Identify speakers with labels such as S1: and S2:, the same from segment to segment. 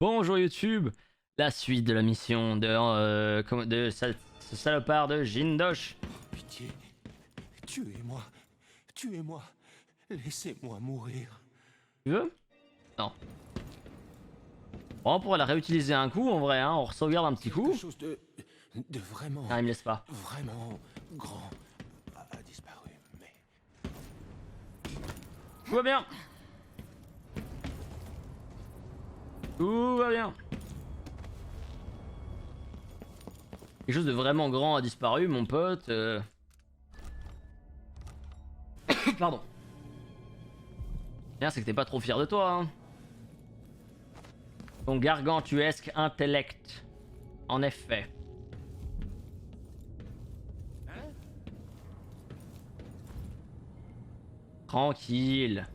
S1: Bonjour YouTube, la suite de la mission ce salopard de Jindosh.
S2: Pitié, tuez-moi, tuez-moi, laissez-moi mourir.
S1: Tu veux? Non. Bon, on pourrait la réutiliser un coup en vrai, hein, on sauvegarde un petit coup.
S2: Quelque chose de vraiment,
S1: Ah, il me laisse pas.
S2: vraiment grand a disparu, mais...
S1: Tout va bien. Tout va bien. Quelque chose de vraiment grand a disparu, mon pote. Pardon. Bien, c'est que t'es pas trop fier de toi, hein. Ton gargantuesque intellect. En effet. Tranquille.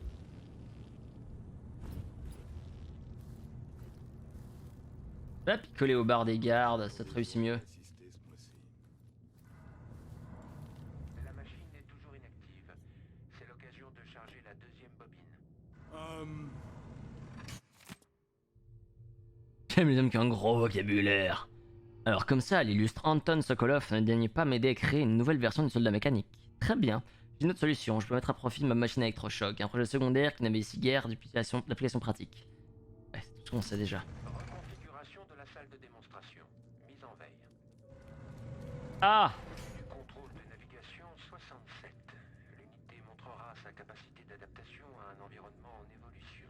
S1: Va picoler au bar des gardes, ça te réussit mieux.
S3: La machine est toujours inactive. C'est l'occasion de charger la deuxième bobine.
S1: J'aime les hommes qui ont un gros vocabulaire. Alors comme ça, l'illustre Anton Sokolov ne daigne pas m'aider à créer une nouvelle version du soldat mécanique. Très bien. J'ai une autre solution, je peux mettre à profit de ma machine à électrochoc, un projet secondaire qui n'avait ici guère d'application pratique. Ouais, c'est tout ce qu'on sait déjà.
S3: Reconfiguration de la salle de démonstration. Mise en veille.
S1: Ah!
S3: Du contrôle de navigation 67. L'unité montrera sa capacité d'adaptation à un environnement en évolution.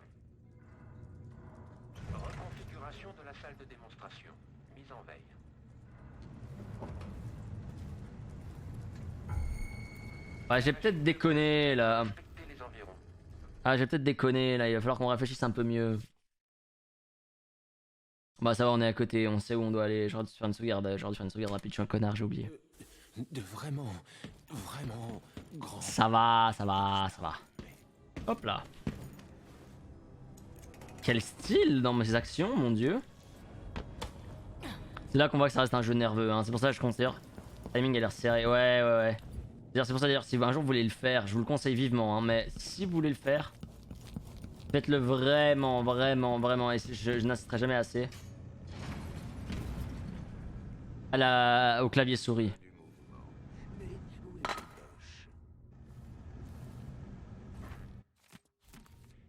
S3: Reconfiguration de la salle de démonstration. Mise en veille.
S1: Ouais, j'ai peut-être déconné là.
S3: Inspectez les environs.
S1: Ah, j'ai peut-être déconné là, il va falloir qu'on réfléchisse un peu mieux. Bah ça va, on est à côté, on sait où on doit aller. J'aurais dû faire une sauvegarde, rapide, je suis un connard, j'ai oublié.
S2: De vraiment, vraiment grand.
S1: Ça va, ça va, ça va. Hop là. Quel style dans mes actions, mon dieu. C'est là qu'on voit que ça reste un jeu nerveux, hein. C'est pour ça que je considère. Le timing a l'air serré, ouais. C'est pour ça d'ailleurs, si un jour vous voulez le faire, je vous le conseille vivement, hein, mais si vous voulez le faire, faites-le vraiment, et je n'insisterai jamais assez. Au clavier souris.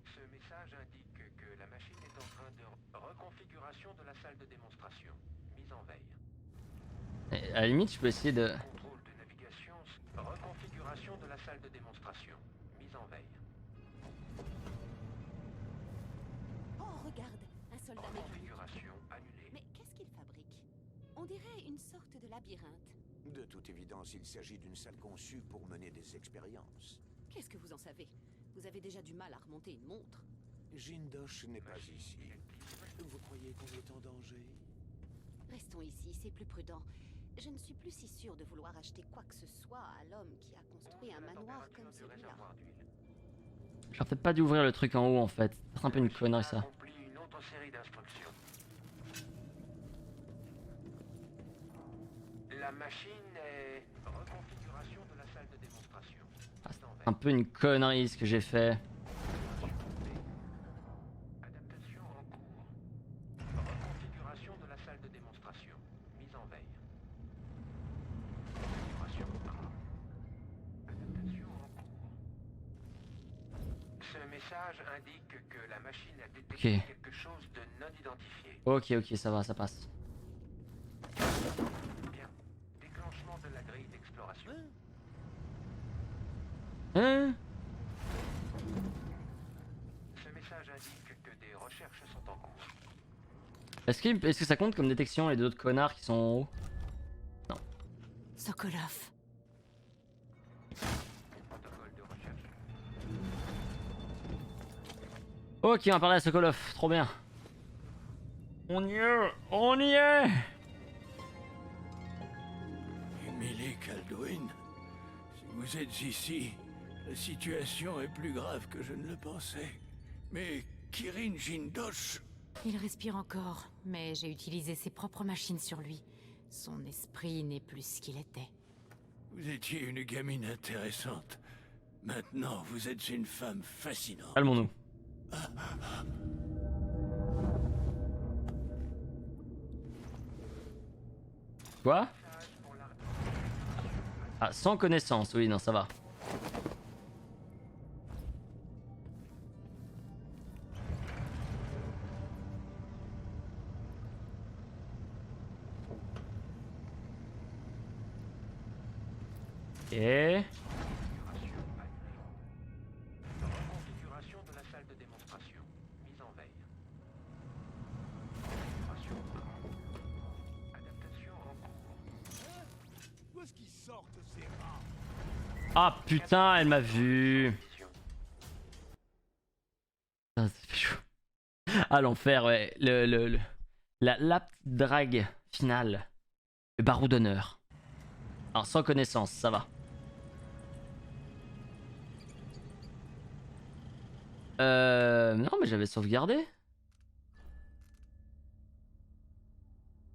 S3: Ce message indique que la machine est en train de reconfiguration de la salle de démonstration. Mise en veille.
S1: Et à la limite, je peux essayer de...
S3: Contrôle de navigation. Reconfiguration de la salle de démonstration. Mise en veille.
S4: Oh, regarde, un soldat mécanique.
S3: Reconfiguration annulée.
S4: Mais qu'est-ce qu'il fabrique? On dirait une sorte de labyrinthe.
S5: De toute évidence, il s'agit d'une salle conçue pour mener des expériences.
S4: Qu'est-ce que vous en savez? Vous avez déjà du mal à remonter une montre.
S5: Jindosh n'est pas ici. Vous croyez qu'on est en danger?
S4: Restons ici, c'est plus prudent. Je ne suis plus si sûre de vouloir acheter quoi que ce soit à l'homme qui a construit un manoir comme celui-là.
S1: J'aurais peut-être pas dû ouvrir le truc en haut en fait. C'est un peu une connerie ça.
S3: Accomplit une autre série d'instructions. La machine est reconfiguration de la salle de démonstration.
S1: Ah, c'est un peu une connerie ce que j'ai fait.
S3: Adaptation en cours. Reconfiguration de la salle de démonstration. Mise en veille. Configuration adaptation en cours. Ce message indique que la machine a détecté
S1: Ok.
S3: quelque chose de non identifié.
S1: Ok, ça va, ça passe.
S3: Bien. Déclenchement de la grille d'exploration.
S1: Hein?
S3: Ce message indique que des recherches sont en cours.
S1: Est-ce que ça compte comme détection les deux autres connards qui sont en haut? Non.
S4: Sokolov.
S3: Protocole de recherche.
S1: Ok, on va parler à Sokolov, trop bien. On y est, on y est.
S6: Émilie Kaldwin, si vous êtes ici, la situation est plus grave que je ne le pensais. Mais Kirin Jindosh...
S7: Il respire encore, mais j'ai utilisé ses propres machines sur lui. Son esprit n'est plus ce qu'il était.
S6: Vous étiez une gamine intéressante. Maintenant, vous êtes une femme fascinante.
S1: Calmons-nous. Quoi? Ah, sans connaissance, oui, non, ça va. Et
S3: Configuration de la salle de démonstration. Mise en veille. Configuration. Adaptation en cours.
S5: Où est-ce qu'ils sortent ces rats?
S1: ah putain, elle m'a vu. Ah, ça fait chaud. Ah l'enfer, ouais. La petite drague finale. Le barreau d'honneur. Alors sans connaissance, ça va. Non mais j'avais sauvegardé.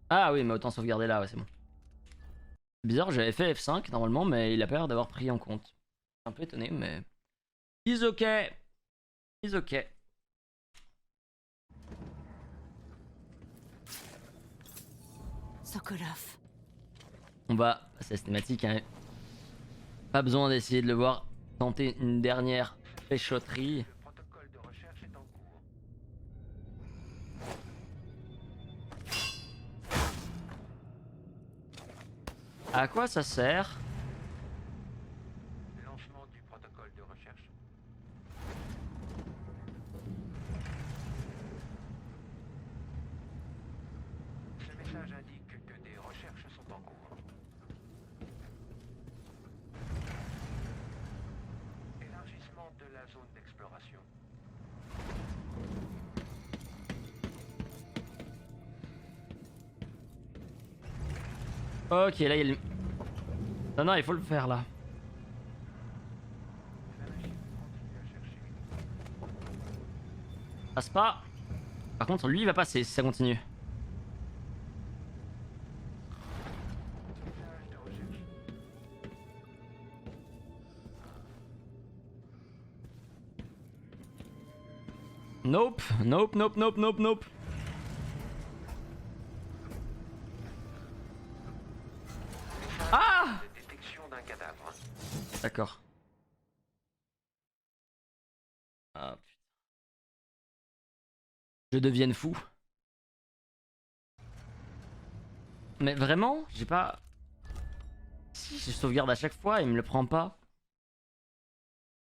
S1: Ah oui mais autant sauvegarder là, ouais c'est bon. Bizarre, j'avais fait F5 normalement mais il a pas l'air d'avoir pris en compte. Un peu étonné mais... Is ok. Is ok.
S7: Sokolov.
S1: On va... C'est systématique hein. Pas besoin d'essayer de le voir tenter une dernière péchoterie.
S3: Le protocole de recherche est en cours.
S1: À quoi ça sert?
S3: Lancement du protocole de recherche. Ce message indique que des recherches sont en cours. Élargissement de la zone d'exploration.
S1: Ok, là il y a le... Non, non, il faut le faire là.
S3: La machine continue à chercher.
S1: Passe pas. Par contre, lui il va passer si ça continue.
S3: Message de recherche.
S1: Nope, nope, nope, nope, nope, nope. Ah!
S3: De détection d'un cadavre.
S1: D'accord. Ah putain. Je devienne fou. Mais vraiment, j'ai pas... Si, je sauvegarde à chaque fois, il me le prend pas.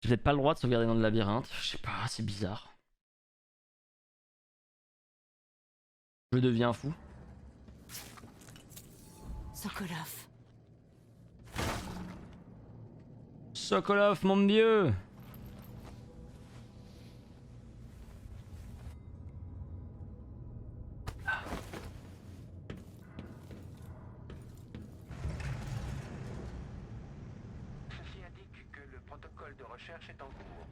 S1: J'ai peut-être pas le droit de sauvegarder dans le labyrinthe. Je sais pas, c'est bizarre. Je deviens fou.
S7: Sokolov.
S1: Sokolov, mon vieux!
S3: Ceci indique que le protocole de recherche est en cours.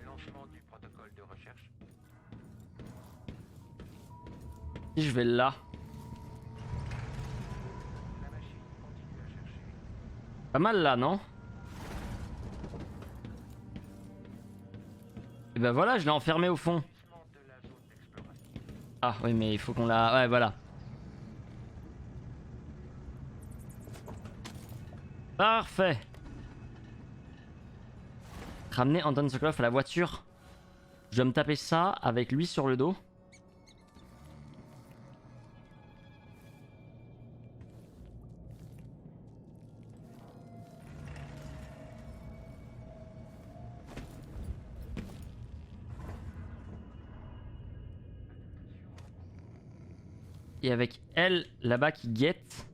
S3: Lancement du protocole de recherche.
S1: Si je vais là.
S3: La machine continue à chercher.
S1: Pas mal là, non? Et ben voilà, je l'ai enfermé au fond.
S3: Élargissement de la zone d'exploration.
S1: Ah oui, mais il faut qu'on la... Ouais, voilà. Parfait. Ramener Anton Sokolov à la voiture. Je vais me taper ça avec lui sur le dos. Et avec elle là-bas qui guette.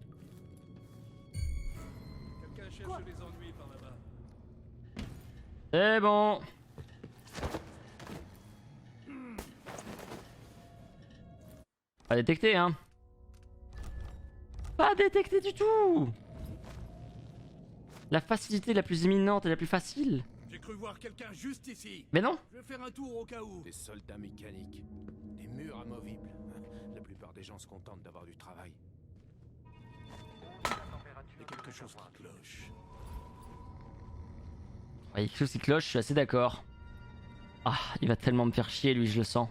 S5: Quelqu'un cherche les ennuis par là-bas.
S1: C'est bon. Pas détecté, hein. Pas détecté du tout. La facilité la plus imminente et la plus facile.
S5: J'ai cru voir quelqu'un juste ici.
S1: Mais non.
S5: Je vais faire un tour au cas où.
S2: Des soldats mécaniques. Des murs amovibles. La plupart des gens se contentent d'avoir du travail.
S3: La température
S5: Il y a quelque chose qui cloche.
S1: Ouais, il y a quelque chose qui cloche, je suis assez d'accord. Ah, il va tellement me faire chier lui, je le sens.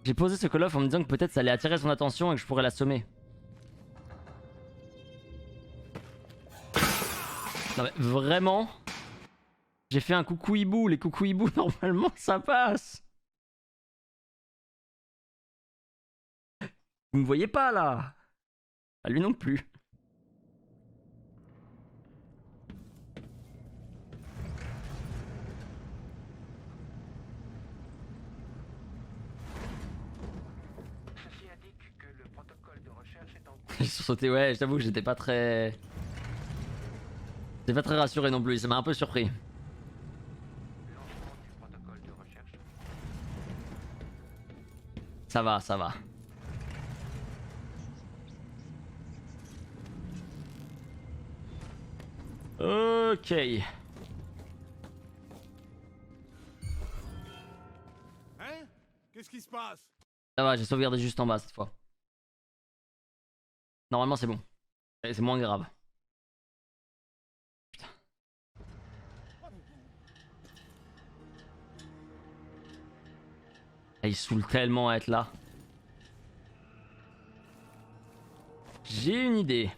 S1: J'ai posé ce call-off en me disant que peut-être ça allait attirer son attention et que je pourrais l'assommer. Non mais vraiment, j'ai fait un coucou hibou. Les coucou hibou normalement ça passe. Vous me voyez pas là? Ah, lui non plus.
S3: Ceci indique que le protocole de recherche est en cours.
S1: J'ai sursauté, ouais, j'avoue que j'étais pas très... J'étais pas très rassuré non plus, ça m'a un peu surpris.
S3: Lancement du protocole de recherche.
S1: Ça va, ça va. Ok.
S6: Hein? Qu'est-ce qui se passe?
S1: Ça va, j'ai sauvegardé juste en bas cette fois. Normalement c'est bon. C'est moins grave. Putain. Ah, il saoule tellement à être là. J'ai une idée.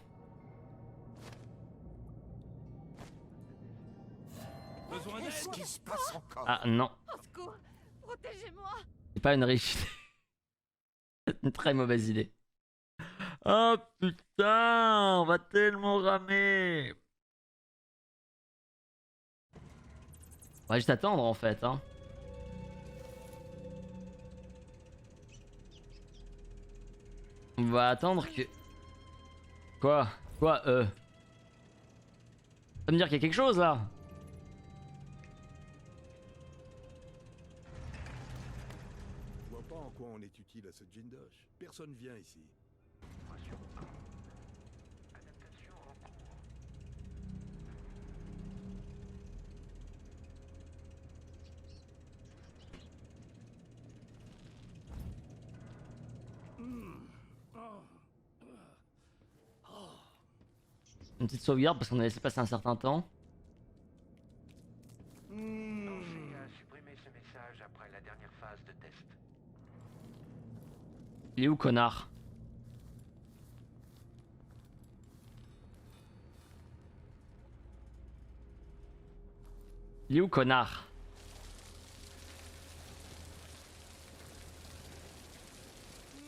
S6: Besoin d'aide?
S5: Qu'est-ce qui se passe encore?
S1: Ah non,
S4: Au secours! Protégez-moi!
S1: c'est pas une riche idée. C'est une très mauvaise idée. Oh putain, on va tellement ramer. On va juste attendre en fait, hein. On va attendre que... Quoi? Quoi, Ça veut me dire qu'il y a quelque chose là?
S5: Je vois pas en quoi on est utile à ce Jindosh. Personne vient ici.
S3: Opération 1. Adaptation en cours.
S1: Une petite sauvegarde parce qu'on a laissé passer un certain temps.
S3: Pensez à supprimer ce message après la dernière phase de test.
S1: Il est où, connard? Il est où, connard?
S5: Il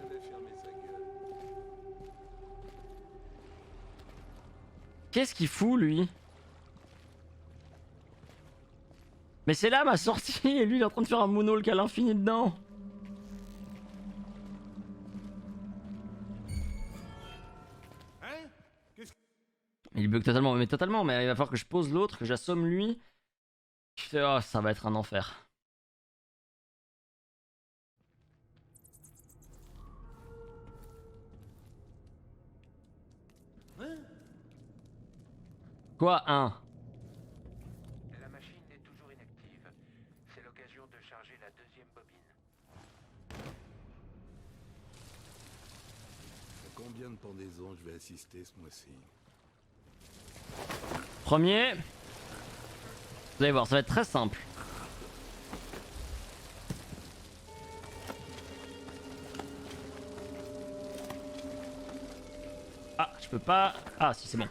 S5: avait fermé sa gueule.
S1: Qu'est-ce qu'il fout, lui? Mais c'est là ma sortie et lui il est en train de faire un moonwalk à l'infini dedans.
S6: Hein? Qu'est-ce que...
S1: Il bug totalement, mais totalement, mais il va falloir que je pose l'autre, que j'assomme lui. Je fais, oh, ça va être un enfer. Quoi, un?
S3: La machine est toujours inactive. C'est l'occasion de charger la deuxième bobine.
S5: À combien de pendaisons je vais assister ce mois-ci?
S1: Premier. Vous allez voir, ça va être très simple. Ah, je peux pas... Ah, si, c'est bon.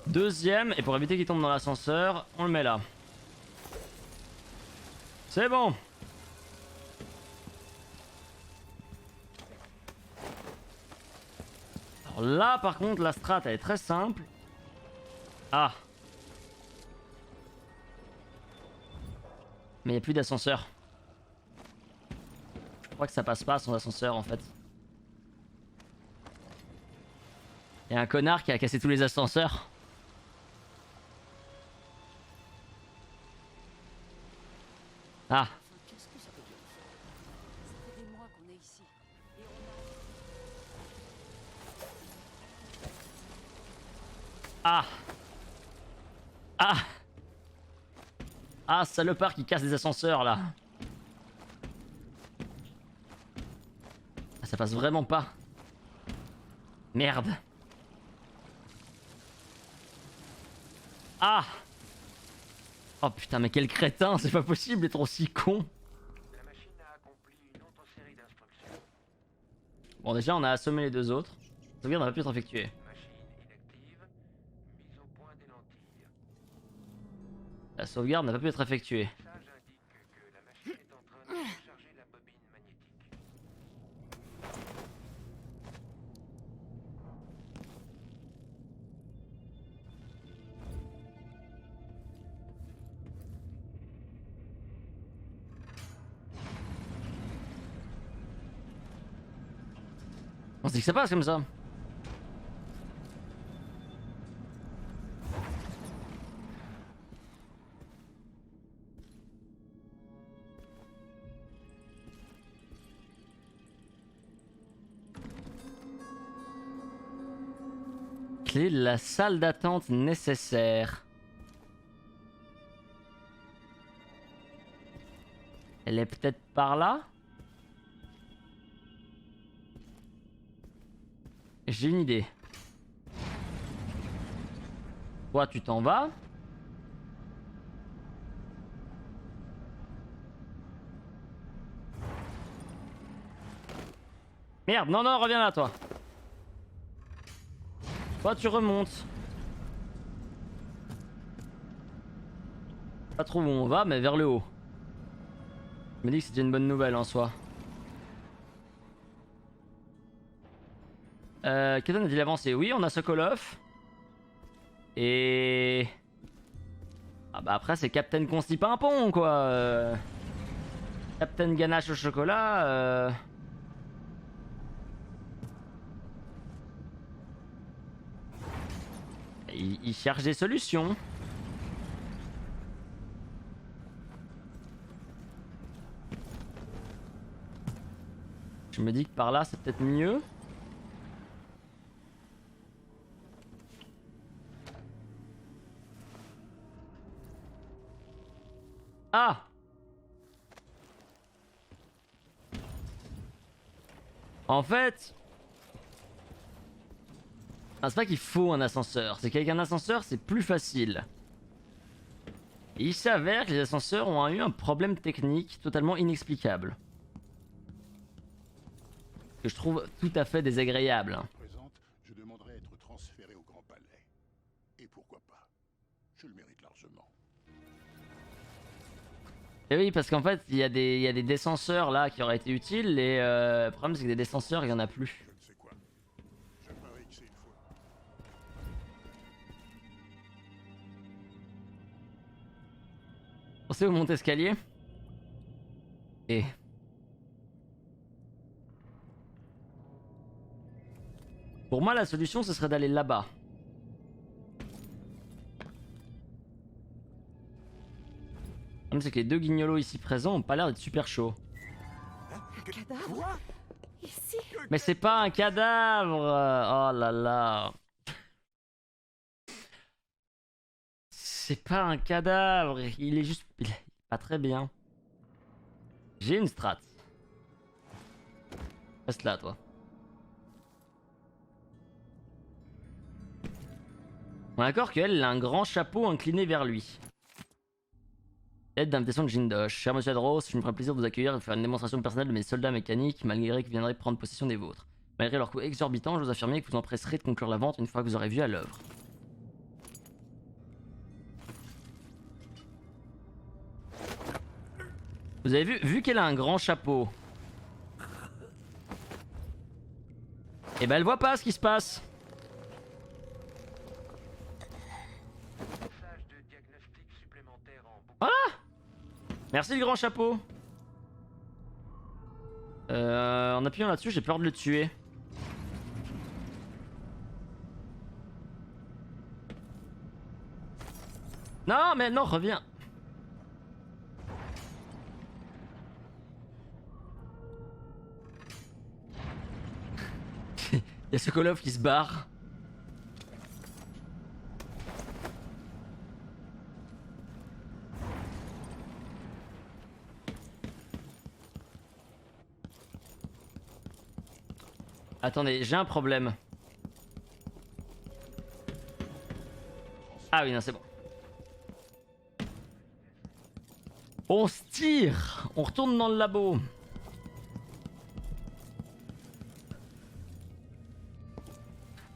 S1: Deuxième, et pour éviter qu'il tombe dans l'ascenseur, on le met là. C'est bon. Alors là, par contre, la strat, elle est très simple. Ah. Mais il n'y a plus d'ascenseur. Je crois que ça passe pas sans ascenseur en fait. Il y a un connard qui a cassé tous les ascenseurs. Ah.
S4: Enfin, qu'est-ce que ça veut dire? Ça fait des mois qu'on est ici. Et on a...
S1: Ah. Ah. Ah, salopard qui casse des ascenseurs là. Ah, ça passe vraiment pas. Merde. Ah! Oh putain, mais quel crétin, c'est pas possible d'être aussi con.
S3: La machine a accompli une autre série d'instructions.
S1: Bon, déjà, on a assommé les deux autres. La sauvegarde n'a pas pu être effectuée.
S3: Machine inactive. Mise au point des lentilles.
S1: La sauvegarde n'a pas pu être effectuée.
S3: Message indique que la machine est en train de recharger la bobine magnétique.
S1: On se dit que ça passe comme ça. Clé de la salle d'attente nécessaire. Elle est peut-être par là? J'ai une idée. Toi, tu t'en vas. Merde, non, non, reviens là, toi. Toi, tu remontes. Pas trop où on va, mais vers le haut. Je me dis que c'est déjà une bonne nouvelle en soi. Qu'est-ce qu'on a-t-il avancé? Oui, on a Sokolov. Et... Ah bah après, c'est Captain Constipimpon, quoi. Captain Ganache au chocolat. Il cherche des solutions. Je me dis que par là, c'est peut-être mieux. Ah! En fait... Ah, c'est pas qu'il faut un ascenseur, c'est qu'avec un ascenseur, c'est plus facile. Et il s'avère que les ascenseurs ont eu un problème technique totalement inexplicable. Que je trouve tout à fait désagréable.
S8: Présente, je demanderai à être transféré au Grand Palais. Et pourquoi pas? Je le mérite largement.
S1: Et oui, parce qu'en fait, il y a des descenseurs là qui auraient été utiles, et le problème c'est que des descenseurs, il y en a plus.
S8: Je ne sais quoi. Je parie que c'est une faute.
S1: On sait où monter escalier. Et... Pour moi, la solution, ce serait d'aller là-bas. Le problème, c'est que les deux guignolos ici présents ont pas l'air d'être super chauds.
S4: Cadavre? Ici?
S1: Mais c'est pas un cadavre! Oh là là! C'est pas un cadavre, il est juste... Il est pas très bien. J'ai une strat. Reste là, toi. On est d'accord qu'elle a un grand chapeau incliné vers lui. Lettre d'invitation de Jindosh. Cher monsieur Adros, je me ferai plaisir de vous accueillir et de faire une démonstration personnelle de mes soldats mécaniques, malgré qu'ils viendraient prendre possession des vôtres. Malgré leur coût exorbitant, je vous affirme que vous empresserez de conclure la vente une fois que vous aurez vu à l'œuvre. Vous avez vu qu'elle a un grand chapeau. Et ben elle voit pas ce qui se passe.
S3: Message de diagnostic supplémentaire en boucle.
S1: Voilà. Merci le grand chapeau. En appuyant là-dessus, j'ai peur de le tuer. Non, mais non, reviens. Il y a Sokolov qui se barre. Attendez, j'ai un problème. Ah oui, non, c'est bon. On se tire. On retourne dans le labo.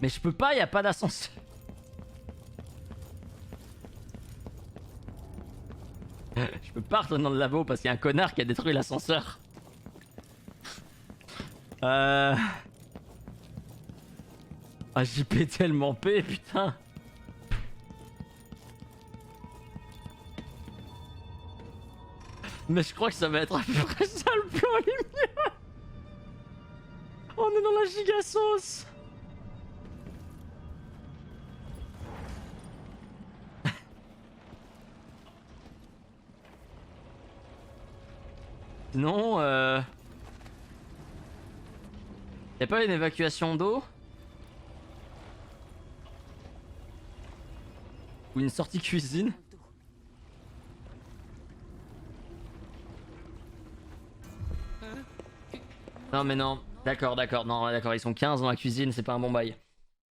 S1: Mais je peux pas, y a pas d'ascenseur. Je peux pas retourner dans le labo parce qu'il y a un connard qui a détruit l'ascenseur. Ah, JP tellement P, putain. Mais je crois que ça va être à peu près ça le plan, les miens. On est dans la giga sauce. Sinon, y'a pas une évacuation d'eau? Ou une sortie cuisine? Non mais non, d'accord, non d'accord, ils sont 15 dans la cuisine, c'est pas un bon bail.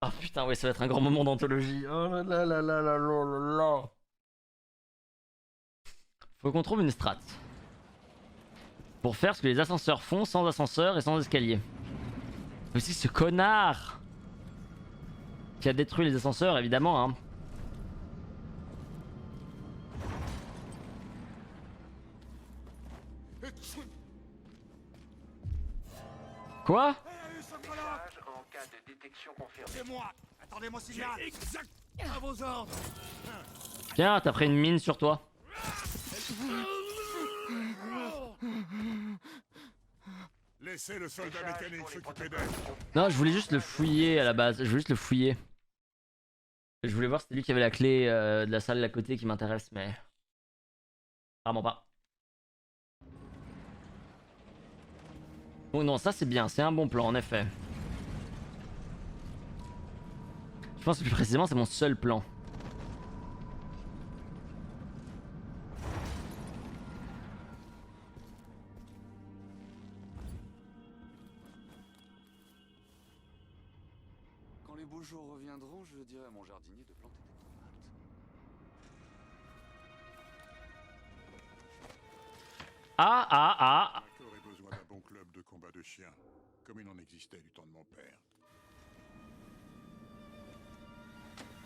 S1: Oh putain ouais, ça va être un grand moment d'anthologie. Oh là là là là là là là là. Faut qu'on trouve une strat. Pour faire ce que les ascenseurs font sans ascenseur et sans escalier. Aussi ce connard qui a détruit les ascenseurs évidemment hein. Quoi?
S3: Message en cas de détection confirmée.
S5: C'est moi. Attendez mon signal. Exact. À vos ordres.
S1: Tiens, t'as pris une mine sur toi.
S8: Laissez le soldat mécanique s'occuper d'elle.
S1: Non, je voulais juste le fouiller à la base. Je voulais juste le fouiller. Je voulais voir si c'était lui qui avait la clé de la salle d'à côté qui m'intéresse, mais... Vraiment pas. Oh non, ça c'est bien, c'est un bon plan en effet. Je pense que plus précisément c'est mon seul plan.
S9: Quand les beaux jours reviendront, je dirai à mon jardinier de planter des tomates.
S1: Ah.
S8: Il aurait besoin d'un bon club de combat de chiens, comme il en existait du temps de mon père.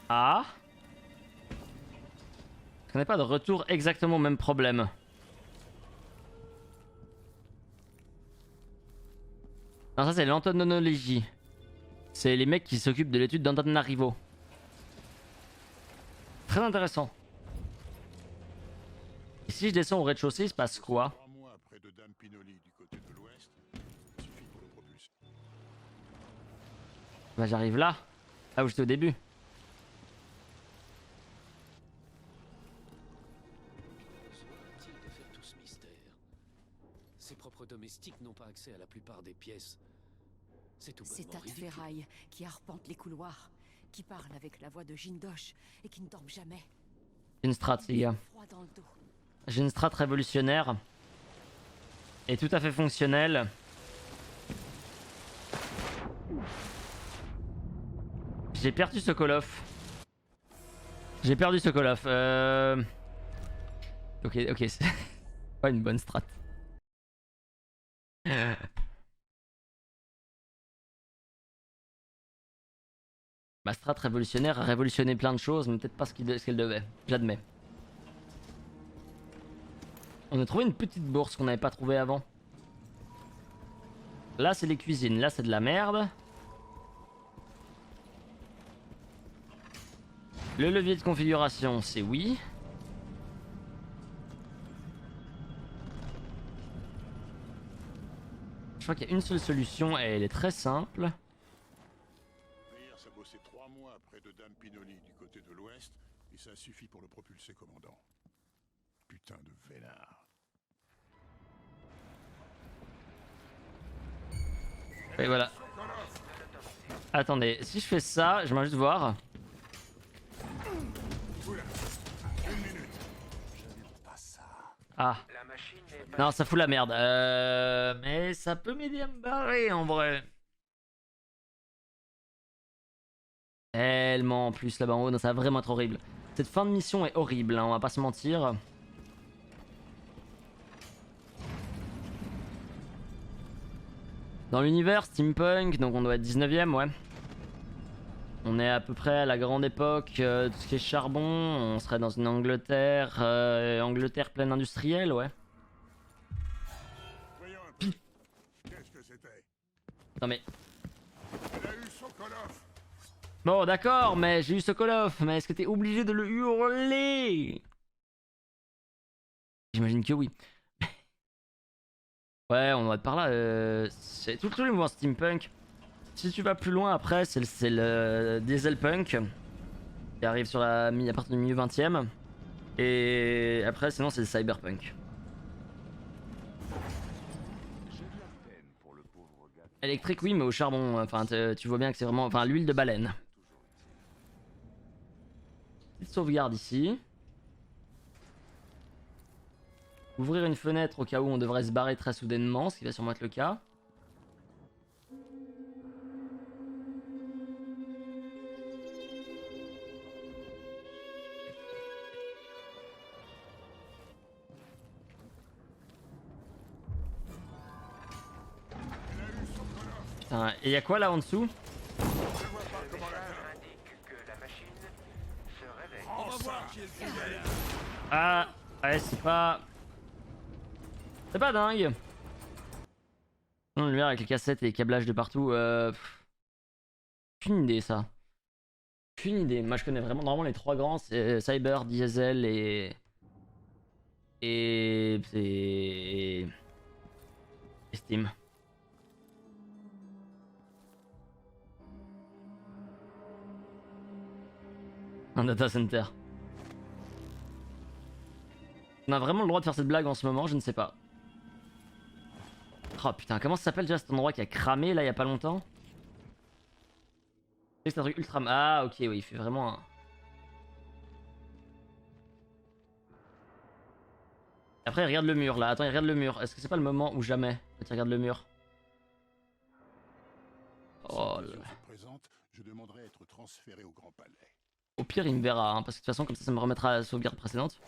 S1: Ah. On n'a pas de retour exactement au même problème. Non, ça c'est l'antonologie. C'est les mecs qui s'occupent de l'étude d'Antananarivo. Très intéressant. Et si je descends au rez-de-chaussée, il se passe quoi?
S8: 3 mois près de Dame Pinoli du côté de l'ouest, suffit pour le propulser.
S1: Bah j'arrive là. Là où j'étais au début.
S2: Soit-il de faire tout ce mystère? Ses propres domestiques n'ont pas accès à la plupart des pièces. C'est tout
S10: C'est
S2: bonnement
S10: Tat
S2: ridicule.
S10: Ferraille qui arpente les couloirs, qui parle avec la voix de Jindosh et qui ne dorme jamais.
S1: J'ai une strat, les gars.
S10: Froid dans le dos.
S1: J'ai une strat révolutionnaire. Et tout à fait fonctionnelle. J'ai perdu ce Sokolov. J'ai perdu ce Sokolov. Ok, c'est pas une bonne strat. Ma strat révolutionnaire a révolutionné plein de choses, mais peut-être pas ce qu'elle devait. J'admets. On a trouvé une petite bourse qu'on n'avait pas trouvée avant. Là, c'est les cuisines. Là, c'est de la merde. Le levier de configuration, c'est oui. Je crois qu'il y a une seule solution et elle est très simple.
S8: Hier, ça bossait 3 mois près de Dame Pinoli du côté de l'ouest, et ça suffit pour le propulser, commandant. Putain de vénard.
S1: Et voilà. Attendez, si je fais ça, j'aimerais juste voir. Ah.
S3: La machine n'est pas...
S1: Non, ça fout la merde. Mais ça peut m'aider à me barrer en vrai. Tellement en plus là-bas en haut, non, ça va vraiment être horrible. Cette fin de mission est horrible, hein, on va pas se mentir. Dans l'univers steampunk, donc on doit être 19ème, ouais. On est à peu près à la grande époque de tout ce qui est charbon. On serait dans une Angleterre, Angleterre pleine industrielle, ouais.
S8: Voyons un peu. Qu'est-ce que c'était?
S1: Non mais...
S8: Elle a eu Sokolov.
S1: Bon d'accord, mais j'ai eu Sokolov, mais est-ce que t'es obligé de le hurler? J'imagine que oui. Ouais, on doit être par là. C'est tout le mouvement steampunk. Si tu vas plus loin après, c'est le dieselpunk qui arrive sur à partir du milieu 20ème. Et après, sinon, c'est le cyberpunk. Électrique, oui, mais au charbon. Enfin, tu vois bien que c'est vraiment. Enfin, l'huile de baleine. Petite sauvegarde ici. Ouvrir une fenêtre au cas où on devrait se barrer très soudainement, ce qui va sûrement être le cas. Putain, et y'a quoi là en dessous?
S3: Le message indique que la machine se réveille.
S6: On va voir qui est le plus malin.
S1: Ah, ouais, c'est pas... C'est pas dingue. Non, le verre avec les cassettes et les câblages de partout. Aucune idée ça. Aucune idée. Moi je connais vraiment normalement les trois grands, c'est Cyber, Diesel et Steam. Un data center. On a vraiment le droit de faire cette blague en ce moment, je ne sais pas. Oh putain, comment ça s'appelle déjà cet endroit qui a cramé là il y a pas longtemps? C'est un truc ultra... Ah ok, oui, il fait vraiment un... Après il regarde le mur là, attends, il regarde le mur. Est-ce que c'est pas le moment ou jamais quand il regarde le mur? Oh là.
S8: Se présente, je demanderai à être transféré au Grand Palais.
S1: Au pire il me verra, hein, parce que de toute façon comme ça me remettra à la sauvegarde précédente.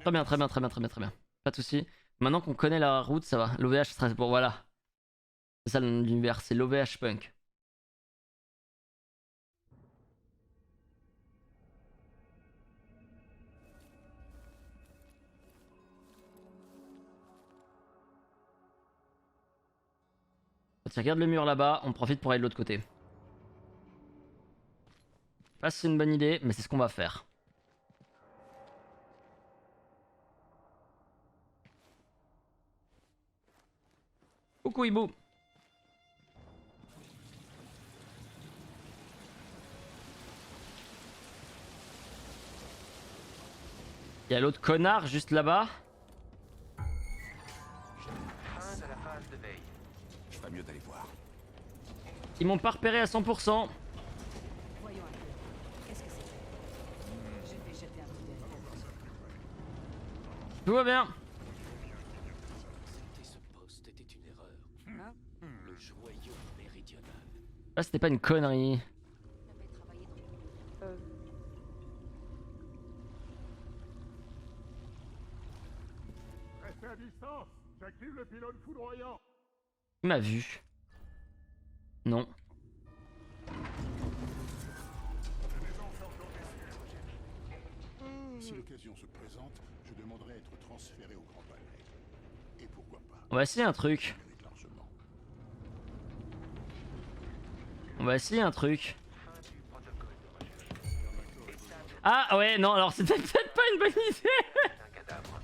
S1: Très bien, très bien, très bien, très bien, très bien. Pas de soucis. Maintenant qu'on connaît la route, ça va. L'OVH sera... Bon voilà. C'est ça le nom de l'univers, c'est l'OVH Punk. Quand tu regardes le mur là-bas, on profite pour aller de l'autre côté. Je sais pas si c'est une bonne idée, mais c'est ce qu'on va faire. Coucou Hibou. Il y a l'autre connard juste là-bas.
S3: Fin de la phase de veille.
S5: Je ferais mieux d'aller voir.
S1: Ils m'ont pas repéré à 100%.
S10: Voyons un peu. Qu'est-ce que c'est? Je vais jeter un coup d'œil.
S1: Tout va bien.
S2: Accepter ce poste était une erreur. Le joyau méridional.
S1: Ah, c'était pas une connerie.
S4: J'avais travaillé dans...
S8: Restez à distance. J'active le pylône foudroyant.
S1: Il m'a vu. Non.
S8: Si l'occasion se présente, je demanderai à être transféré au Grand Palais. Et pourquoi pas?
S1: On va essayer un truc.
S8: Je mérite largement.
S1: On va essayer un truc.
S3: Fin du protocole de recherche.
S1: Ah ouais, non, alors c'était peut-être pas une bonne idée.
S3: Un cadavre.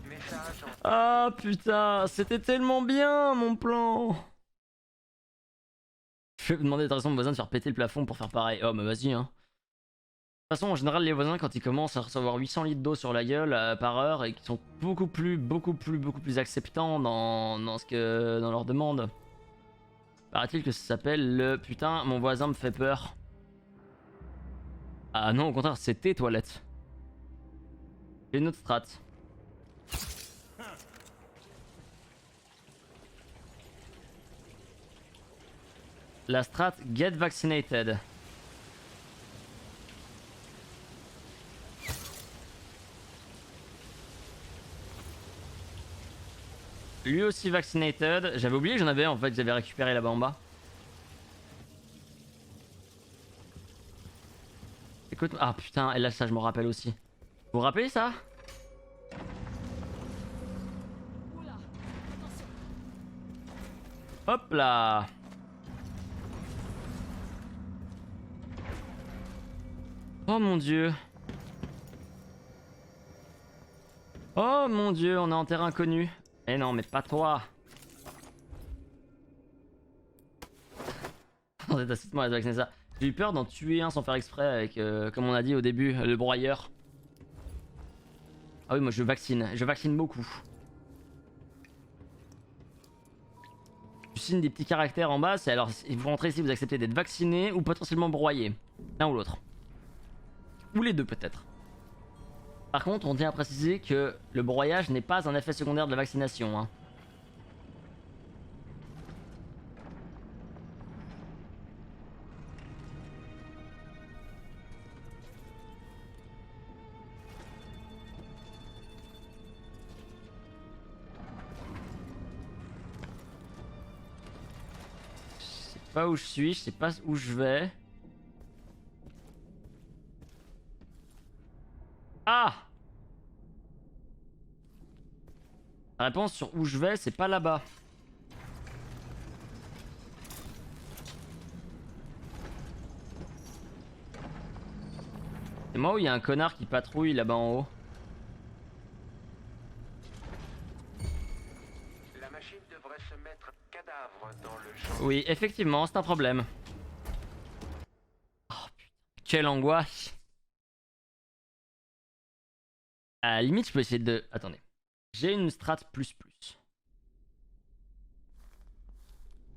S3: Message en...
S1: Ah putain, c'était tellement bien mon plan. Je vais demander de raison aux voisins de faire péter le plafond pour faire pareil. Oh mais vas-y hein. De toute façon en général les voisins quand ils commencent à recevoir 800 litres d'eau sur la gueule par heure et qui sont beaucoup plus acceptants dans leurs demandes. Paraît-il que ça s'appelle le putain mon voisin me fait peur. Ah non au contraire c'est tes toilettes. J'ai une autre strat. La strat Get Vaccinated. Lui aussi vaccinated. J'avais oublié que j'en avais en fait, que j'avais récupéré là-bas en bas. Écoute, ah putain, et là ça je me rappelle aussi. Vous vous rappelez ça? Hop là. Oh mon dieu. Oh mon dieu, on est en terrain connu. Eh non, mais pas toi. Attendez, assiste-moi à vacciner ça. J'ai eu peur d'en tuer un sans faire exprès avec, comme on a dit au début, le broyeur. Ah oui, moi je vaccine beaucoup. Je signe des petits caractères en bas, c'est alors, il faut rentrer ici, vous acceptez d'être vacciné ou potentiellement broyé. L'un ou l'autre. Ou les deux peut-être. Par contre, on tient à préciser que le broyage n'est pas un effet secondaire de la vaccination. Hein. Je sais pas où je suis, je sais pas où je vais. Ah! La réponse sur où je vais, c'est pas là-bas. C'est moi où il y a un connard qui patrouille là-bas en haut.
S3: La machine devrait se mettre cadavre dans le champ.
S1: Oui, effectivement, c'est un problème. Oh putain, quelle angoisse. À la limite, je peux essayer de... Attendez. J'ai une strat plus.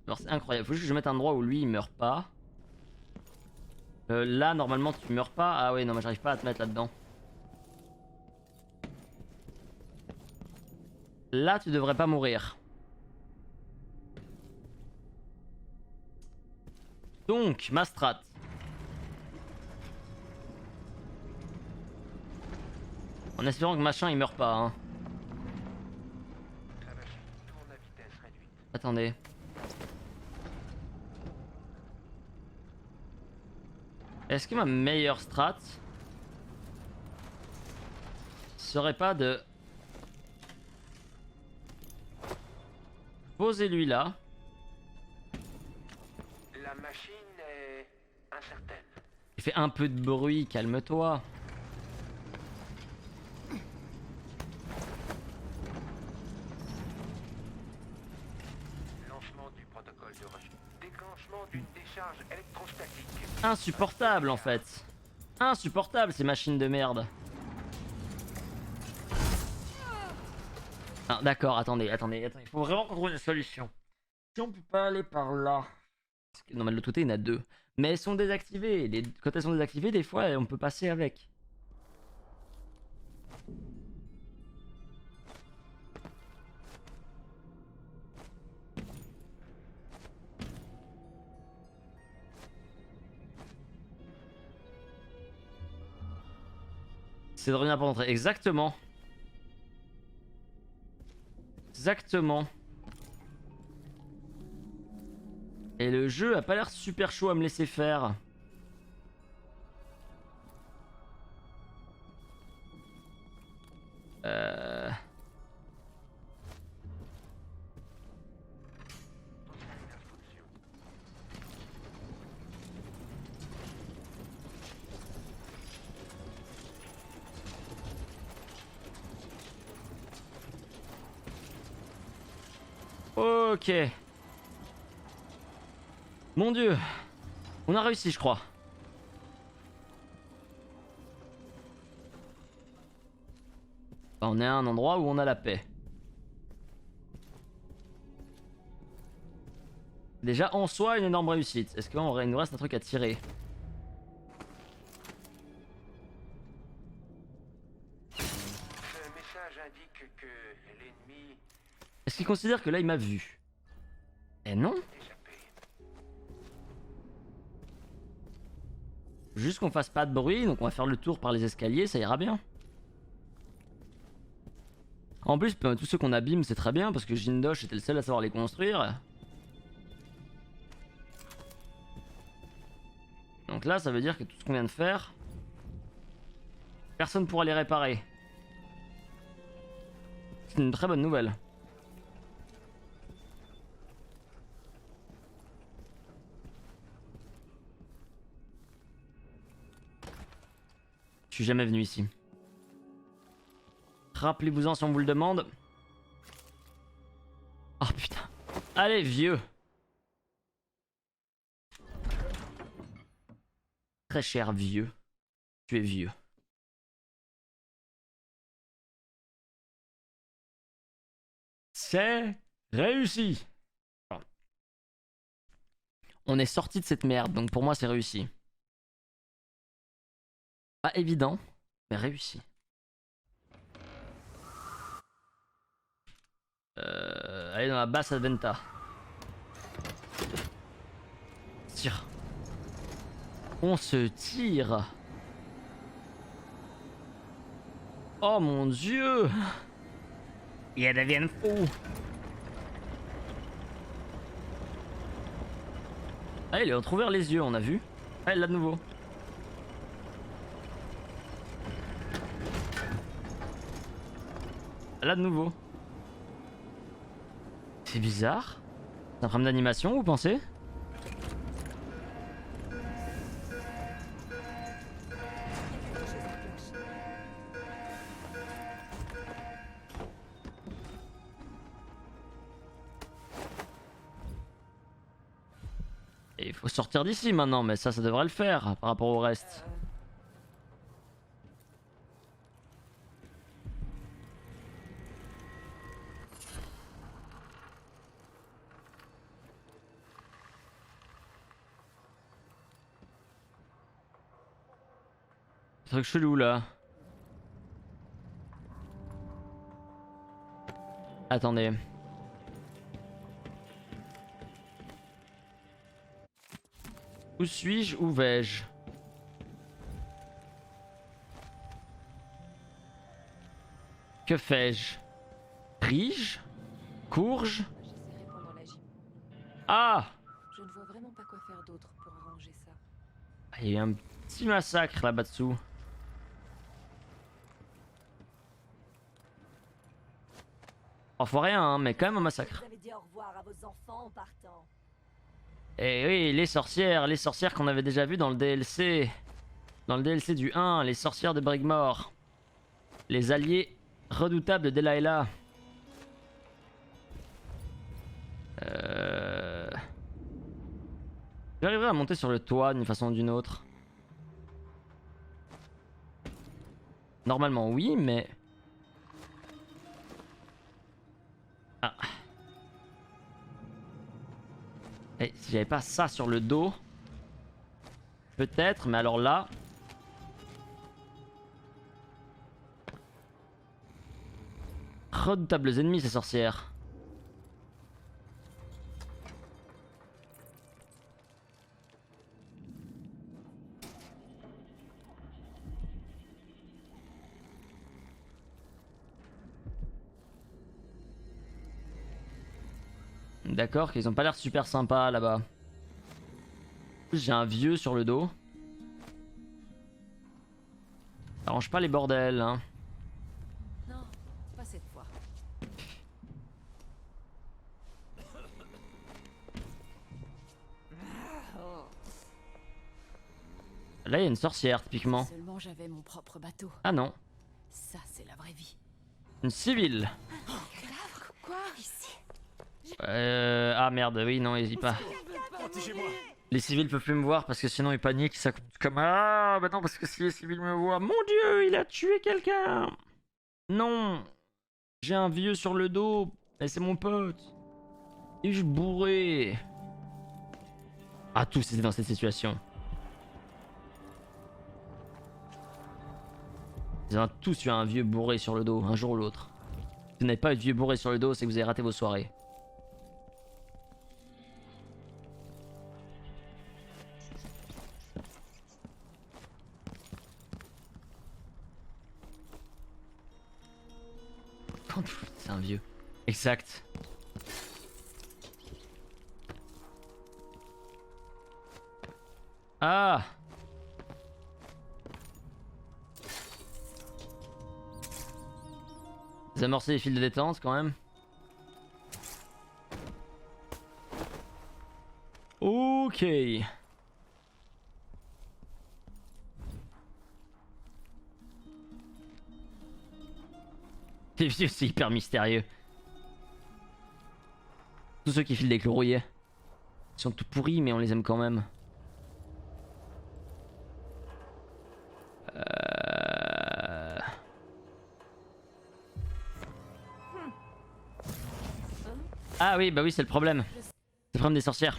S1: Alors c'est incroyable, faut juste que je mette un endroit où lui il meurt pas. Là normalement tu meurs pas. Ah ouais non mais j'arrive pas à te mettre là-dedans. Là tu devrais pas mourir. Donc ma strat. En espérant que machin il meurt pas hein.
S3: La machine tourne à vitesse réduite.
S1: Attendez. Est-ce que ma meilleure strat serait pas de poser lui là?
S3: La machine est incertaine.
S1: Il fait un peu de bruit, calme-toi.
S3: Lancement du protocole de recherche. Déclenchement d'une décharge électrostatique.
S1: Insupportable en fait. Insupportable ces machines de merde. Ah, d'accord, attendez. Il faut vraiment qu'on trouve une solution. Si on peut pas aller par là. Parce que, non mais de l'autre côté il y en a deux. Mais elles sont désactivées. Quand elles sont désactivées, des fois on peut passer avec. C'est de revenir pour entrer. Exactement. Et le jeu a pas l'air super chaud à me laisser faire. Ok. Mon dieu. On a réussi, je crois. On est à un endroit où on a la paix. Déjà en soi une énorme réussite. Est-ce qu'il nous reste un truc à tirer?
S3: Ce message indique que l'ennemi
S1: Est-ce qu'il considère que là il m'a vu? Eh non.
S3: est échappé.
S1: Juste qu'on fasse pas de bruit, donc on va faire le tour par les escaliers, ça ira bien. En plus, tous ceux qu'on abîme, c'est très bien parce que Jindosh était le seul à savoir les construire. Donc là, ça veut dire que tout ce qu'on vient de faire, personne pourra les réparer. C'est une très bonne nouvelle. Je suis jamais venu ici. Rappelez-vous-en si on vous le demande. Oh putain. Allez, vieux. Très cher vieux. Tu es vieux. C'est réussi. On est sorti de cette merde, donc pour moi c'est réussi. Pas évident, mais réussi. Allez dans la basse Adventa. Tire. On se tire. Oh mon dieu. Ils deviennent fous. Ah, il est entrouvert les yeux, on a vu. Ah, là de nouveau. Là de nouveau. C'est bizarre. C'est un problème d'animation, vous pensez? Et il faut sortir d'ici maintenant, mais ça devrait le faire par rapport au reste. Truc chelou là. Attendez. Où suis-je? Où vais-je? Que fais-je? Ris-je? Cours-je?
S10: J'essaierai pendant la gym.
S1: Ah!
S10: Je ne vois vraiment pas quoi faire d'autre pour arranger ça.
S1: Il y a eu un petit massacre là-bas dessous. Enfin rien, hein, mais quand même un massacre.
S10: Vous avez dit au revoir à vos enfants en partant.
S1: Et oui, les sorcières qu'on avait déjà vues dans le DLC. Dans le DLC du 1, les sorcières de Brigmore. Les alliés redoutables de Delilah. J'arriverai à monter sur le toit d'une façon ou d'une autre. Normalement oui, mais... Ah. Et si j'avais pas ça sur le dos... Peut-être, mais alors là... Redoutables ennemis ces sorcières. D'accord, qu'ils ont pas l'air super sympas là-bas. J'ai un vieux sur le dos. Ça arrange pas les bordels, hein.
S10: Non, pas cette fois.
S1: Là, il y a une sorcière, typiquement.
S10: Seulement j'avais mon propre bateau.
S1: Ah non,
S10: Ça, c'est la vraie vie.
S1: une civile.
S10: Quoi ici?
S1: Ah merde, oui, non, n'hésite pas. Les civils peuvent plus me voir parce que sinon ils paniquent, ça coûte comme... Ah, bah non, parce que si les civils me voient... Mon dieu, il a tué quelqu'un. Non. J'ai un vieux sur le dos. Et c'est mon pote. Et je bourré. Ah, tous étaient dans cette situation. Ils ont tous eu un vieux bourré sur le dos, un jour ou l'autre. Si vous n'avez pas eu de vieux bourré sur le dos, c'est que vous avez raté vos soirées. C'est un vieux. Exact. Ah! Désamorcer les fils de détente quand même. Ok. Les vieux, c'est hyper mystérieux. Tous ceux qui filent des chloroyés. Ils sont tout pourris, mais on les aime quand même. Ah oui, bah oui, c'est le problème. C'est le problème des sorcières.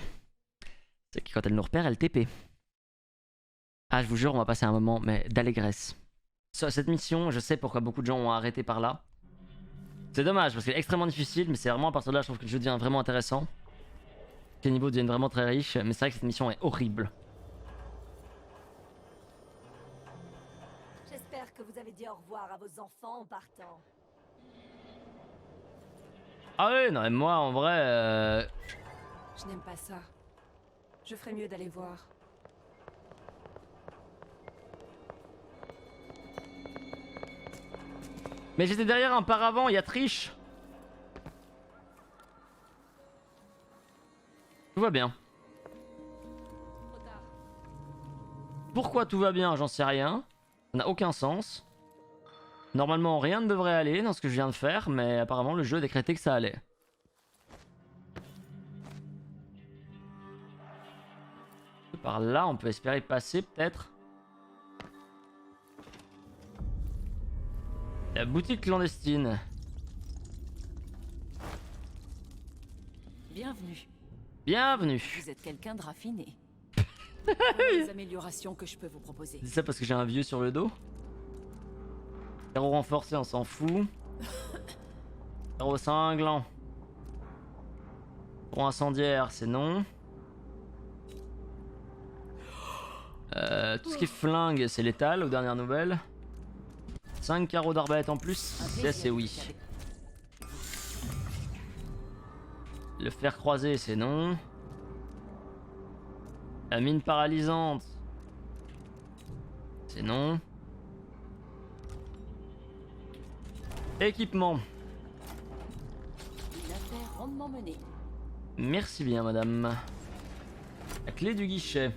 S1: C'est que quand elles nous repèrent, elles TP. Ah, je vous jure, on va passer un moment mais d'allégresse. Cette mission, je sais pourquoi beaucoup de gens ont arrêté par là. C'est dommage parce qu'elle est extrêmement difficile, mais c'est vraiment à partir de là, je trouve que le jeu devient vraiment intéressant. Que les niveaux deviennent vraiment très riches, mais c'est vrai que cette mission est horrible.
S10: J'espère que vous avez dit au revoir à vos enfants en partant.
S1: Ah oui, non mais moi en vrai...
S10: Je n'aime pas ça. Je ferais mieux d'aller voir.
S1: Mais j'étais derrière un paravent, il y a triche. Tout va bien. Pourquoi tout va bien, j'en sais rien. Ça n'a aucun sens. Normalement, rien ne devrait aller dans ce que je viens de faire, mais apparemment le jeu a décrété que ça allait. Par là, on peut espérer passer peut-être. La boutique clandestine.
S10: Bienvenue.
S1: Bienvenue.
S10: Vous êtes quelqu'un de raffiné. Les améliorations que je peux vous proposer.
S1: C'est ça parce que j'ai un vieux sur le dos. Carreau renforcé, on s'en fout. Carreau cinglant. Pour incendiaire, c'est non. Tout ce qui est flingue, c'est létal aux dernières nouvelles. 5 carreaux d'arbalète en plus, ça c'est oui. Le fer croisé, c'est non. La mine paralysante, c'est non. Équipement.
S10: Une affaire rondement menée.
S1: Merci bien, madame. La clé du guichet.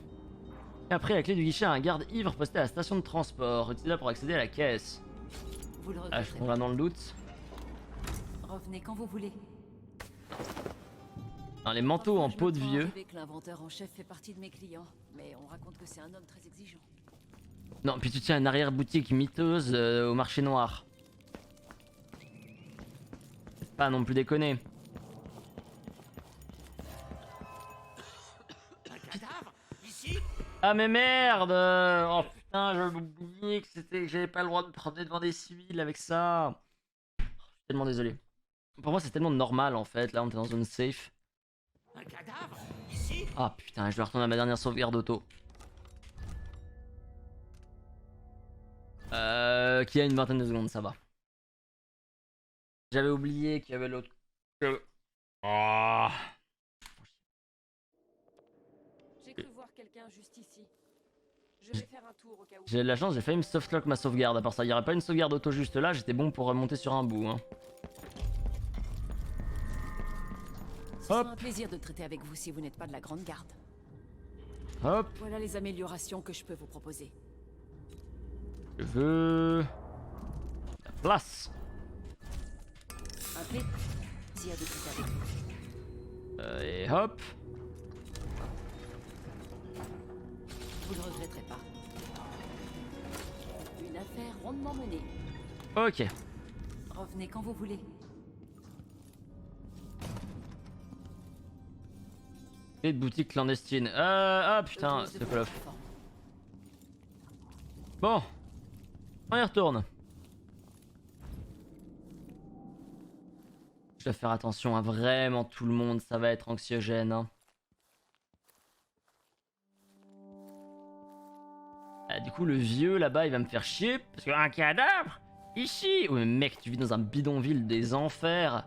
S1: Et après, la clé du guichet a un garde ivre posté à la station de transport, utilisable pour accéder à la caisse.
S10: Vous le
S1: Ah, je
S10: regretterez.
S1: tombe là dans le doute.
S10: Revenez quand vous voulez.
S1: Dans les manteaux en peau de vieux.
S10: Que l'inventeur en chef fait partie de mes clients, mais on raconte que c'est un homme très exigeant.
S1: Non, puis tu tiens une arrière-boutique miteuse au marché noir. C'est pas non plus déconner. Ah mais merde! Oh putain, j'avais oublié que j'avais pas le droit de me promener devant des civils avec ça. Je suis tellement désolé. Pour moi c'est tellement normal en fait, là on était dans zone safe.
S6: Un cadavre ici?
S1: Ah putain, je dois retourner à ma dernière sauvegarde auto. Qui a une vingtaine de secondes, ça va. J'avais oublié qu'il y avait l'autre. Oh.
S10: J'ai cru voir quelqu'un juste ici. Je vais faire un tour au cas où.
S1: J'ai de la chance, j'ai failli me softlock ma sauvegarde. À part ça, il n'y aurait pas une sauvegarde auto juste là, j'étais bon pour remonter sur un bout. Hein.
S10: Ce sera un plaisir de traiter avec vous si vous n'êtes pas de la Grande Garde.
S1: Hop.
S10: Voilà les améliorations que je peux vous proposer.
S1: Je veux... la place.
S10: Un plaisir de traiter avec vous.
S1: Et hop.
S10: Vous ne le regretterez pas. Une affaire rondement menée.
S1: Ok.
S10: Revenez quand vous voulez.
S1: Et de boutique clandestine. Ah putain, ce Call of. Bon. On y retourne. Je dois faire attention à vraiment tout le monde, ça va être anxiogène. Hein. Du coup, le vieux là-bas, il va me faire chier parce qu'un cadavre, Ici! Oui, mais mec, tu vis dans un bidonville des enfers.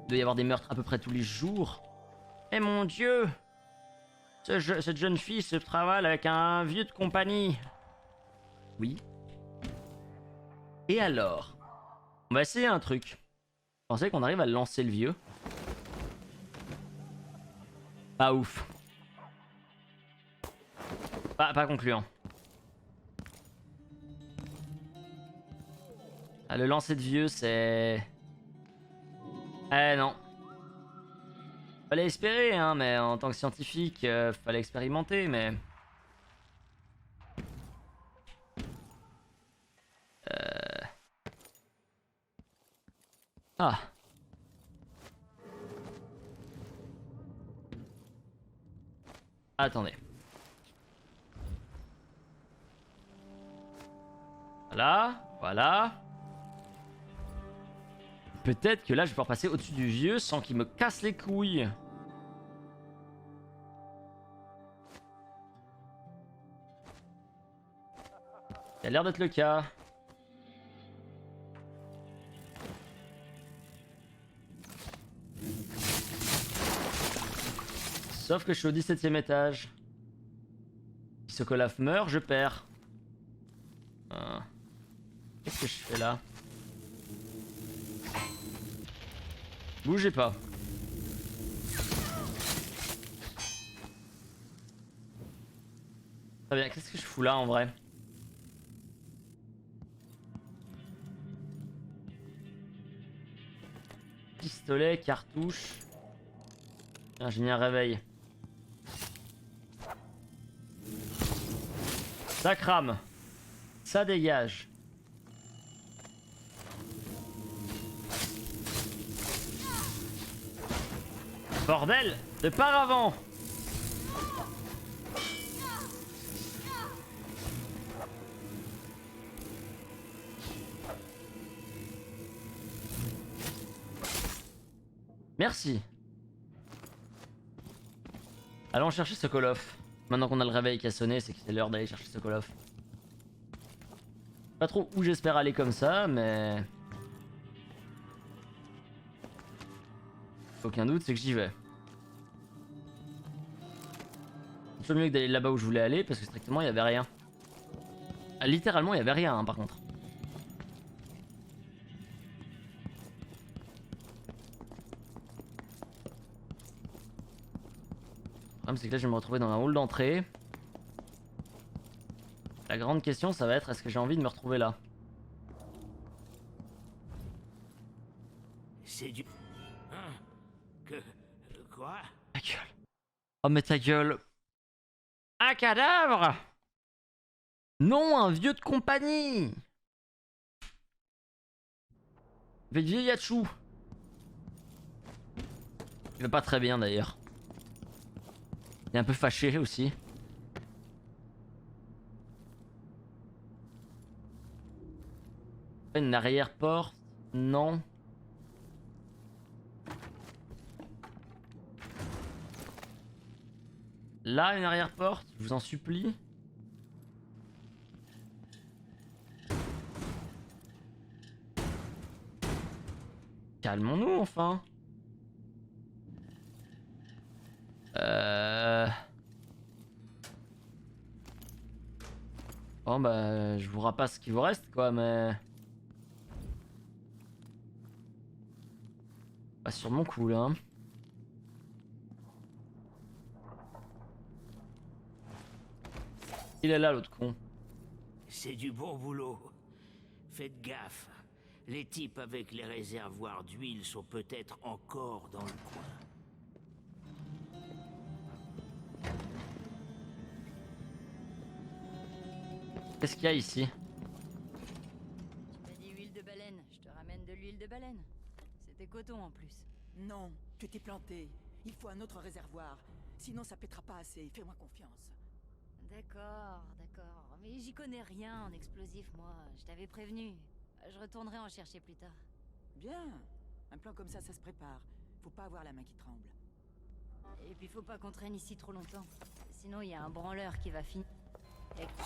S1: Il doit y avoir des meurtres à peu près tous les jours. Eh mon dieu! Cette jeune fille se travaille avec un vieux de compagnie. Oui. Et alors? On va essayer un truc. Vous pensez qu'on arrive à lancer le vieux? Pas ouf. Pas concluant. Ah, le lancer de vieux, c'est... Eh non. Fallait espérer, hein, mais en tant que scientifique, fallait expérimenter, mais... Ah. Attendez. Voilà, voilà. Peut-être que là, je vais pouvoir passer au-dessus du vieux sans qu'il me casse les couilles. Ça a l'air d'être le cas. Sauf que je suis au 17e étage. Si Sokolov meurt, je perds. Qu'est-ce que je fais là? Bougez pas. Très bien, qu'est-ce que je fous là en vrai? Pistolet, cartouche. Ingénieur réveil. Ça crame. Ça dégage. Bordel, de par avant. Merci. Allons chercher Sokolov. Maintenant qu'on a le réveil qui a sonné, c'est que c'est l'heure d'aller chercher Sokolov. Pas trop où j'espère aller comme ça, mais... Aucun doute, c'est que j'y vais. C'est mieux que d'aller là-bas où je voulais aller, parce que strictement, il y avait rien. Ah, littéralement, il y avait rien, hein, par contre. Le problème, c'est que là, je vais me retrouver dans un hall d'entrée. La grande question, ça va être, est-ce que j'ai envie de me retrouver là?
S6: C'est du... Quoi?
S1: Ta gueule. Oh mais ta gueule. Un cadavre? Non, un vieux de compagnie. Le vieux Yachu. Il va pas très bien d'ailleurs. Il est un peu fâché aussi. Une arrière-porte? Non. Là, une arrière-porte, je vous en supplie. Calmons-nous enfin. Bon bah, je vous rapasse ce qui vous reste quoi, mais... Pas sur mon coup là. Il est là l'autre con.
S6: C'est du bon boulot. Faites gaffe. Les types avec les réservoirs d'huile sont peut-être encore dans le coin.
S1: Qu'est-ce qu'il y a ici?
S10: Tu m'as dit huile de baleine, je te ramène de l'huile de baleine. C'était coton en plus.
S11: Non, tu t'es planté. Il faut un autre réservoir. Sinon ça pètera pas assez. Fais-moi confiance.
S10: D'accord, d'accord. Mais j'y connais rien en explosif, moi. Je t'avais prévenu. Je retournerai en chercher plus tard.
S11: Bien. Un plan comme ça se prépare. Faut pas avoir la main qui tremble.
S10: Et puis faut pas qu'on traîne ici trop longtemps. Sinon il y a un branleur qui va finir.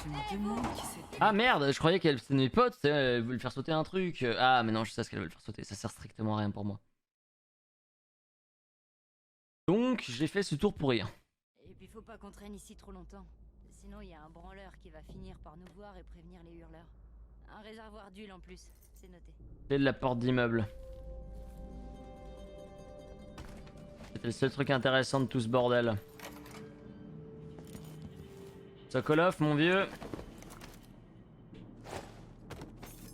S11: Je me demande qui c'est.
S1: Ah merde, je croyais qu'elle c'était mes potes, elle voulait faire sauter un truc. Ah mais non, je sais ce qu'elle veut faire sauter, ça sert strictement à rien pour moi. Donc j'ai fait ce tour pour rien.
S10: Et puis faut pas qu'on traîne ici trop longtemps. Sinon il y a un branleur qui va finir par nous voir et prévenir les hurleurs. Un réservoir d'huile en plus, c'est noté.
S1: C'est de la porte d'immeuble. C'était le seul truc intéressant de tout ce bordel. Sokolov, mon vieux.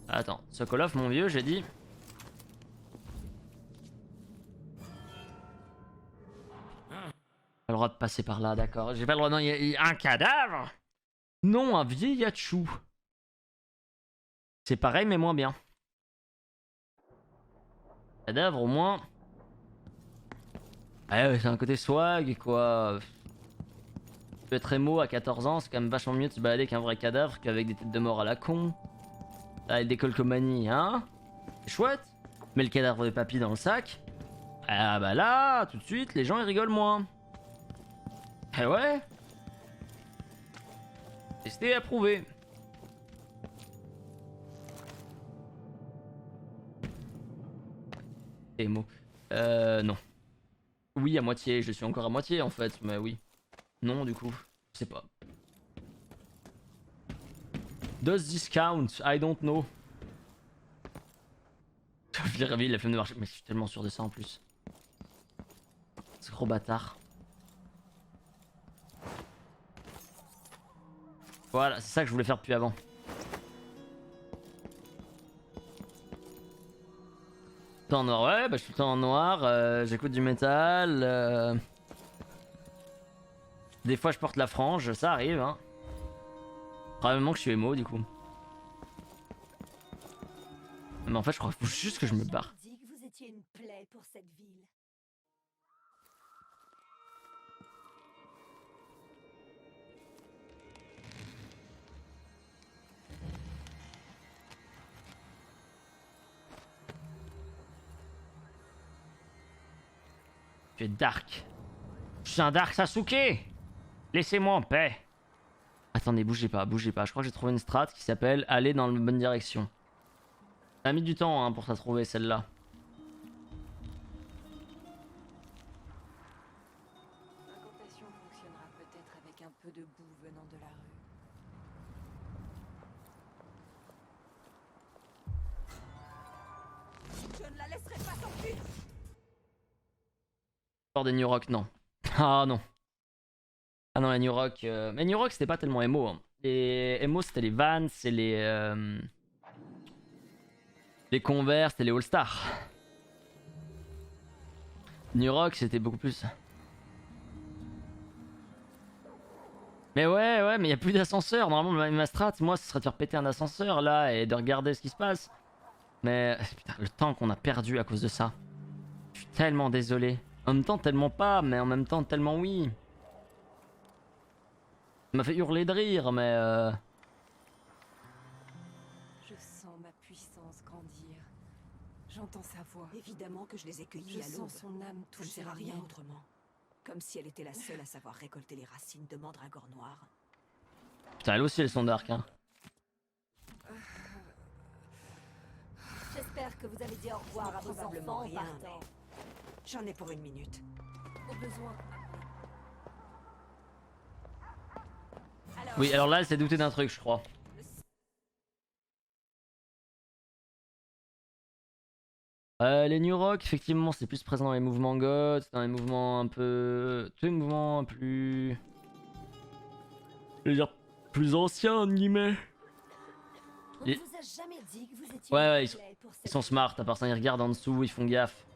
S1: Attends, Sokolov, mon vieux, j'ai dit. Pas le droit de passer par là, d'accord. J'ai pas le droit. Non, il y a un cadavre. Non, un vieil Yachou. C'est pareil, mais moins bien. Cadavre, au moins. Ouais, c'est un côté swag, quoi. Tu peux être émo à 14 ans, c'est quand même vachement mieux de se balader qu'un vrai cadavre qu'avec des têtes de mort à la con. Avec des colcomanies, hein. C'est chouette. Mets le cadavre de papy dans le sac. Ah bah là, tout de suite, les gens ils rigolent moins. Eh ouais. Testé, approuvé. Émo. Non. Oui, à moitié, je suis encore à moitié en fait, mais oui. Non, du coup, je sais pas. Does this count? I don't know. Je l'ai réveillé, la flemme de marcher, mais je suis tellement sûr de ça en plus. Ce gros bâtard. Voilà, c'est ça que je voulais faire depuis avant. Tout en noir, ouais, bah je suis tout le temps en noir, j'écoute du métal. Des fois je porte la frange, ça arrive, hein. Probablement que je suis émo du coup. Mais en fait je crois qu'il faut juste que je me barre.
S4: Dit que vous étiez une plaie pour cette ville.
S1: Tu es Dark. Je suis un Dark Sasuke. Laissez-moi en paix. Attendez, bougez pas, bougez pas. Je crois que j'ai trouvé une strat qui s'appelle aller dans la bonne direction. Ça a mis du temps hein, pour la trouver celle-là.
S11: L'incantation fonctionnera peut-être avec un peu de boue venant de la rue. Je ne la laisserai pas s'enfuir.
S1: Hors des New Rock, non. Ah non. Ah non, les New Rock. Mais New Rock, c'était pas tellement emo. Hein. Les emo, c'était les Vans et les Converse et les All-Star. New Rock, c'était beaucoup plus. Mais ouais, mais il y a plus d'ascenseur. Normalement, ma strat, moi, ce serait de faire péter un ascenseur là et de regarder ce qui se passe. Mais putain, le temps qu'on a perdu à cause de ça. Je suis tellement désolé. En même temps, tellement pas, mais en même temps, tellement oui. Ça m'a fait hurler de rire, mais
S11: Je sens ma puissance grandir. J'entends sa voix.
S12: Évidemment que je les ai cueillis
S11: Je
S12: à l'aube.
S11: sens son âme
S12: Ça ne
S11: toucher
S12: sert à
S11: la
S12: rien
S11: mienne.
S12: autrement. Comme si elle était la seule à savoir récolter les racines de mandragore noir.
S1: putain, elles aussi, elles sont dark, hein.
S4: J'espère que vous avez dit au revoir à vos
S12: Probablement
S4: enfants en
S12: rien,
S4: partant.
S12: J'en ai pour une minute.
S4: Au besoin.
S1: Oui, alors là, elle s'est doutée d'un truc, je crois. Les New Rock, effectivement, c'est plus présent dans les mouvements goth, dans les mouvements un peu... Tous les mouvements plus... Je veux dire, plus anciens, entre guillemets.
S4: On
S1: Et-
S4: ne vous a jamais dit que vous étiez
S1: Ouais,
S4: une
S1: ils
S4: plaie pour cette
S1: Ils sont smart, à part ça, ils regardent en dessous, ils font gaffe.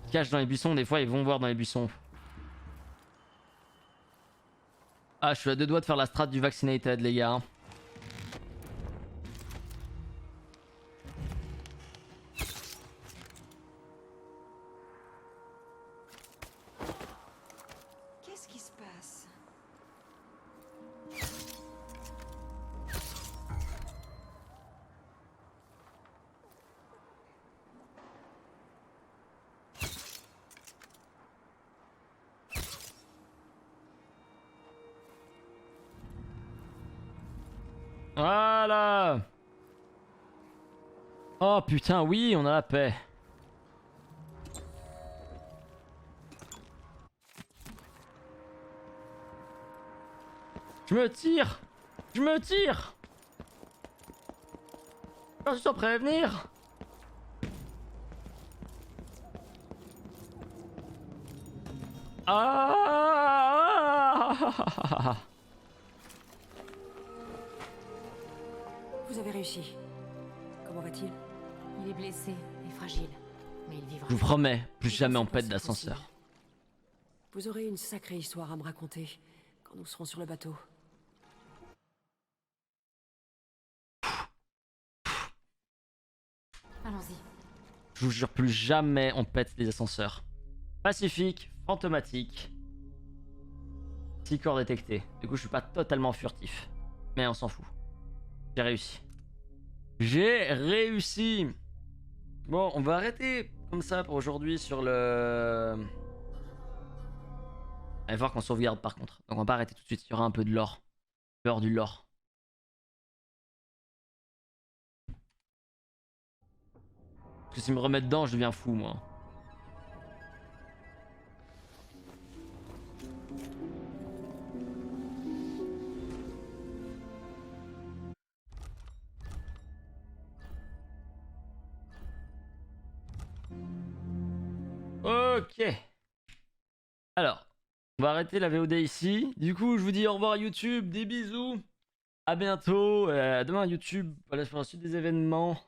S1: Ils se cachent dans les buissons, des fois, ils vont voir dans les buissons. Ah, je suis à deux doigts de faire la strat du vaccinated, les gars. Hein.
S11: Qu'est-ce qui se passe?
S1: Voilà. Oh putain, oui, on a la paix. Je me tire. Je me tire. Quand je suis prévenir. Ah.
S12: Vous avez réussi. Comment va-t-il?
S7: Il est blessé et fragile, mais il vivra.
S1: Je vous promets, plus jamais on pète d'ascenseur.
S12: Vous aurez une sacrée histoire à me raconter quand nous serons sur le bateau.
S7: Allons-y.
S1: Je vous jure, plus jamais on pète les ascenseurs. Pacifique, fantomatique. 6 corps détectés. Du coup, je suis pas totalement furtif. Mais on s'en fout. J'ai réussi. J'ai réussi. Bon, on va arrêter comme ça pour aujourd'hui sur le... Il va falloir qu'on sauvegarde par contre. Donc on va pas arrêter tout de suite. Il y aura un peu de lore. Peur du lore. Parce que s'ils me remettent dedans, je deviens fou moi. Ok. Alors, on va arrêter la VOD ici. Du coup, je vous dis au revoir à YouTube, des bisous. À bientôt. Demain YouTube, voilà, pour la suite des événements.